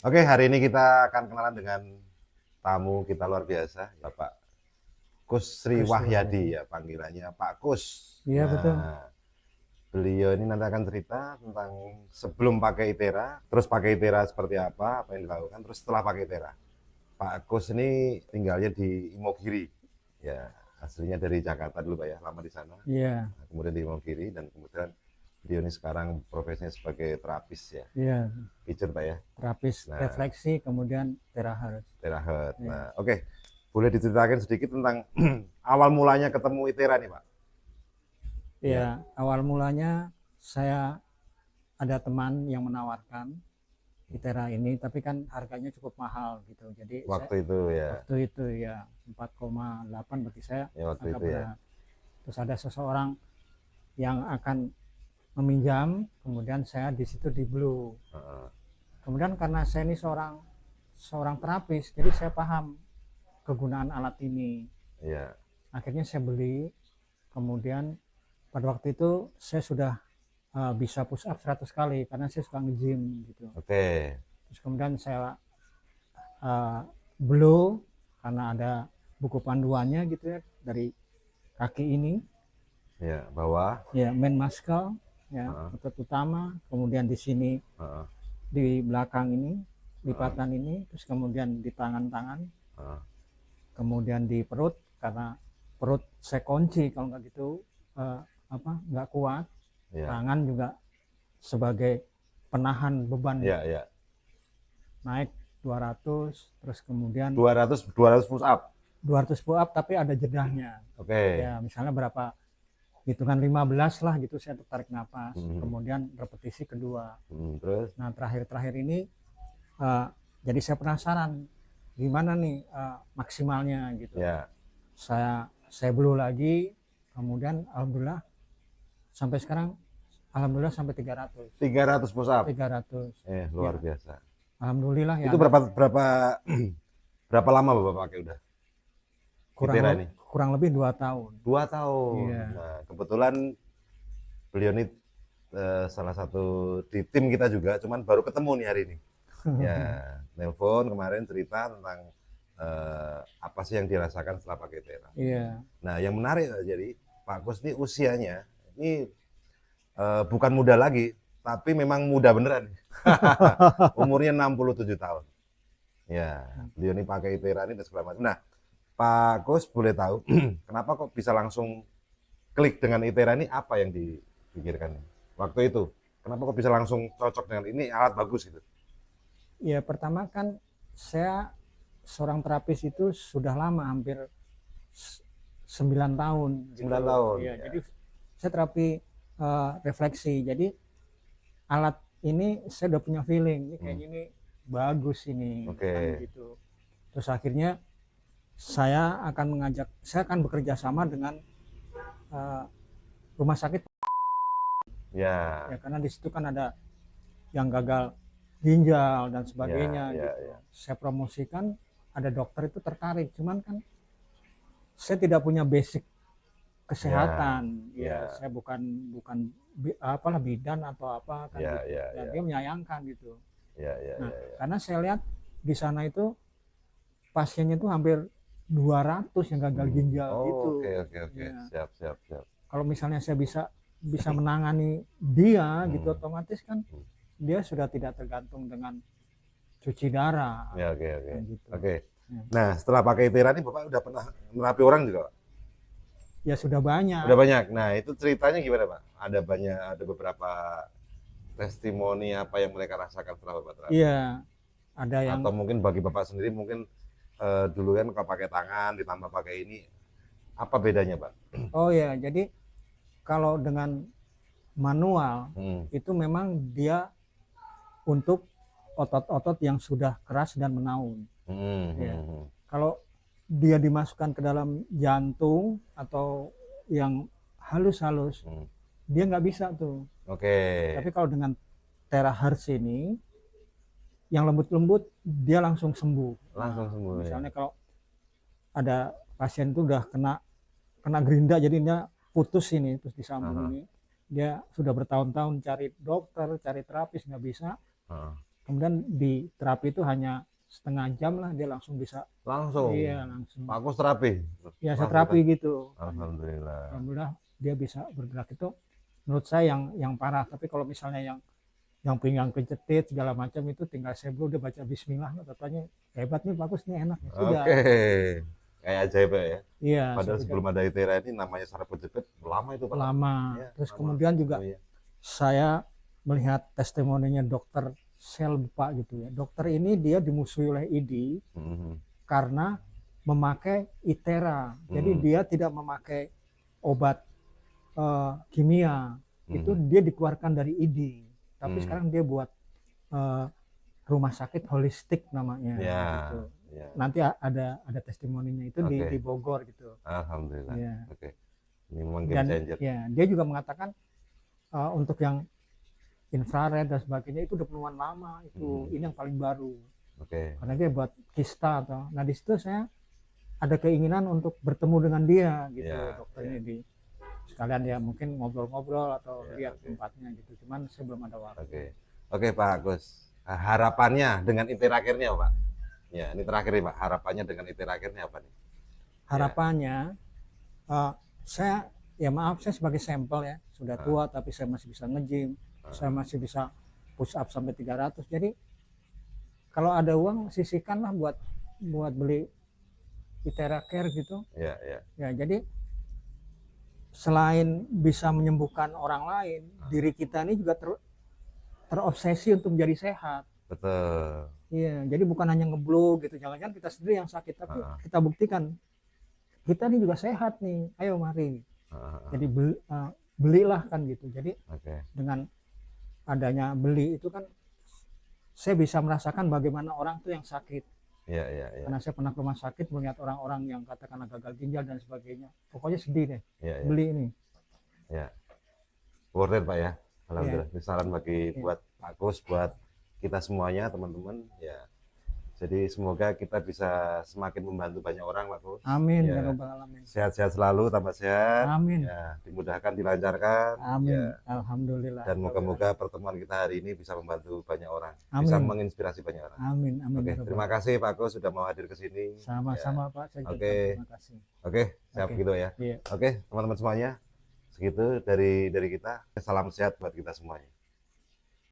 Oke, hari ini kita akan kenalan dengan tamu kita luar biasa, Bapak Kus Sri Gus Wahyadi Wahyudi. ya panggilannya Pak Kus. Iya betul. Nah, beliau ini nanti akan cerita tentang sebelum pakai Itera, terus pakai Itera seperti apa yang dilakukan, terus setelah pakai Itera. Pak Kus ini tinggalnya di Imogiri, ya aslinya dari Jakarta dulu Pak ya, lama di sana. Iya, Nah, kemudian di Imogiri dan kemudian beliau ini sekarang profesinya sebagai terapis ya, iya. pijat Pak ya. Terapis Nah, refleksi kemudian terakhir. terakhir. Iya. Nah, oke. Boleh diceritakan sedikit tentang awal mulanya ketemu Itera nih, Pak? Iya, Ya, awal mulanya saya ada teman yang menawarkan Itera ini, tapi kan harganya cukup mahal gitu. Jadi saya waktu itu ya. waktu itu ya 4,8 bagi saya Ya waktu agak itu ya. berat. Terus ada seseorang yang akan meminjam, kemudian saya di situ di blue. Heeh. Kemudian karena saya ini seorang seorang terapis, jadi saya paham kegunaan alat ini. Iya. Akhirnya saya beli, kemudian pada waktu itu saya sudah bisa push up 100 kali karena saya suka nge-gym gitu. Oke. Terus kemudian saya uh, blow karena ada buku panduannya gitu ya dari kaki ini Ya, bawah. ya main muscle ya Heeh. otot utama, kemudian di sini Heeh. di belakang ini Heeh. lipatan ini, terus kemudian di tangan-tangan, Heeh. kemudian di perut karena perut saya kunci kalau nggak gitu uh, nggak kuat. Ya. Tangan juga sebagai penahan beban Ya, ya. naik 200, terus kemudian 200 push up. 200 pull up tapi ada jedahnya Oke. ya, misalnya berapa hitungan 15 lah gitu saya tarik nafas, Hmm. kemudian repetisi kedua. Terus? Nah terakhir ini uh, jadi saya penasaran gimana nih maksimalnya gitu. Ya. Saya blue lagi, kemudian alhamdulillah sampai sekarang alhamdulillah sampai 300. 300 push up. 300 Luar ya, biasa. alhamdulillah ya. Itu berapa berapa berapa lama Bapak pakai udah kurang Itera ini? kurang lebih 2 tahun. 2 tahun. Iya. Nah, kebetulan beliau ini salah satu di tim kita juga, cuman baru ketemu nih hari ini. Ya, nelpon kemarin cerita tentang apa sih yang dirasakan setelah pakai Tera. Iya. Nah, yang menarik jadi Pak Kus ini usianya ini bukan muda lagi, tapi memang muda beneran. Umurnya 67 tahun. Ya, beliau ini pakai Tera ini dan segala macam. Nah, Pak Kus boleh tahu kenapa kok bisa langsung klik dengan Itera ini, apa yang dipikirkan waktu itu? Kenapa kok bisa langsung cocok dengan ini, alat bagus gitu? Ya pertama kan saya seorang terapis itu sudah lama, hampir 9 tahun gitu. 9 tahun. Iya, Ya. jadi saya terapi refleksi. Jadi alat ini saya udah punya feeling, ini kayaknya ini bagus ini kan gitu. Terus akhirnya saya akan bekerja sama dengan rumah sakit Ya. ya, karena di situ kan ada yang gagal ginjal dan sebagainya Ya, gitu. ya. Saya promosikan, ada dokter itu tertarik, cuman kan saya tidak punya basic kesehatan. Ya, saya bukan bukan apalah bidan atau apa kan Ya, gitu. ya, Dan ya. dia menyayangkan gitu. Ya, ya, Nah, ya. karena saya lihat di sana itu pasiennya itu hampir 200 yang gagal ginjal gitu. Oke. Ya. Siap. Kalau misalnya saya bisa menangani dia gitu, otomatis kan dia sudah tidak tergantung dengan cuci darah. Ya, oke. Gitu. Oke. Nah, setelah pakai Itera ini Bapak udah pernah merapi orang juga, Pak? Ya sudah banyak. Udah banyak. Nah, itu ceritanya gimana, Pak? Ada beberapa testimoni apa yang mereka rasakan setelah Bapak terapi? Iya, ada yang. Atau mungkin bagi Bapak sendiri mungkin dulu kan kalau pakai tangan ditambah pakai ini, apa bedanya, Pak? Oh ya, jadi kalau dengan manual itu memang dia untuk otot-otot yang sudah keras dan menaun. Ya. Kalau dia dimasukkan ke dalam jantung atau yang halus-halus, dia nggak bisa tuh. Oke. Tapi kalau dengan terahertz ini, yang lembut-lembut dia langsung sembuh. Langsung sembuh. Misalnya kalau ada pasien itu udah kena gerinda jadinya putus ini, terus disambung ini, dia sudah bertahun-tahun cari dokter, cari terapis nggak bisa, kemudian di terapi itu hanya setengah jam lah dia langsung bisa. Langsung. Iya, langsung. Pak Kus terapi. Ya, saya terapi gitu. Alhamdulillah. Alhamdulillah dia bisa bergerak. Itu menurut saya yang parah. Tapi kalau misalnya yang pinggang kejepit segala macam itu tinggal sebelum dia baca bismillah, katanya hebat nih Pak Kus, nih enak. Sudah. Oke. Kayak ajaib ya. Iya. Padahal sebelum ada ITERA ini namanya saraf kejepit lama itu Pak. Lama. Ya, Terus lama. kemudian juga Oh, iya. saya melihat testimoninya dokter Selpa gitu ya. Dokter ini dia dimusuhi oleh ID karena memakai ITERA. Jadi dia tidak memakai obat kimia. Itu dia dikeluarkan dari ID. Tapi sekarang dia buat rumah sakit holistik namanya. Ya, gitu. ya. Nanti ada testimoninya itu di Bogor gitu. Alhamdulillah. Ya. Oke. Ini memang game changer. Ya, dia juga mengatakan untuk yang infrared dan sebagainya itu udah penemuan lama itu. Ini yang paling baru. Oke. Karena dia buat kista atau. Nah di situ saya ada keinginan untuk bertemu dengan dia gitu, dokter ini di sekalian ya mungkin ngobrol-ngobrol atau lihat tempatnya gitu. Cuman saya belum ada waktu. Oke Pak Agus. Harapannya dengan ITERA akhirnya Pak. Ya, ini terakhir nih Pak. Harapannya dengan ITERA akhirnya apa nih? Harapannya saya ya maaf saya sebagai sampel ya sudah tua tapi saya masih bisa nge-gym. Saya masih bisa push up sampai 300. Jadi kalau ada uang sisihkanlah buat beli ITERA Care gitu. Ya. Ya, jadi selain bisa menyembuhkan orang lain, diri kita ini juga terobsesi untuk menjadi sehat. Betul. Iya, jadi bukan hanya ngeblow gitu. Jangan-jangan kita sendiri yang sakit, tapi kita buktikan kita ini juga sehat nih. Ayo mari. Jadi belilah kan gitu. Jadi dengan adanya beli itu kan saya bisa merasakan bagaimana orang tuh yang sakit. Iya. Karena saya pernah ke rumah sakit melihat orang-orang yang katakanlah gagal ginjal dan sebagainya. Pokoknya sedih deh. Iya. Beli ini. Ya. Worth it Pak ya. Alhamdulillah. Ini saran bagi buat Pak Kus, buat kita semuanya teman-teman. Ya. Jadi semoga kita bisa semakin membantu banyak orang Pak Kus. Amin. Ya. Alamin. Sehat-sehat selalu, tambah sehat. Amin. Ya, dimudahkan, dilancarkan. Amin. Ya. Alhamdulillah. Dan moga-moga pertemuan kita hari ini bisa membantu banyak orang, Amin. bisa menginspirasi banyak orang. Amin. Oke, terima kasih Pak Kus sudah mau hadir ke sini. Sama-sama Pak. Saya juga terima kasih. Oke, siap gitu ya. Iya. Oke, teman-teman semuanya, segitu dari kita. Salam sehat buat kita semuanya.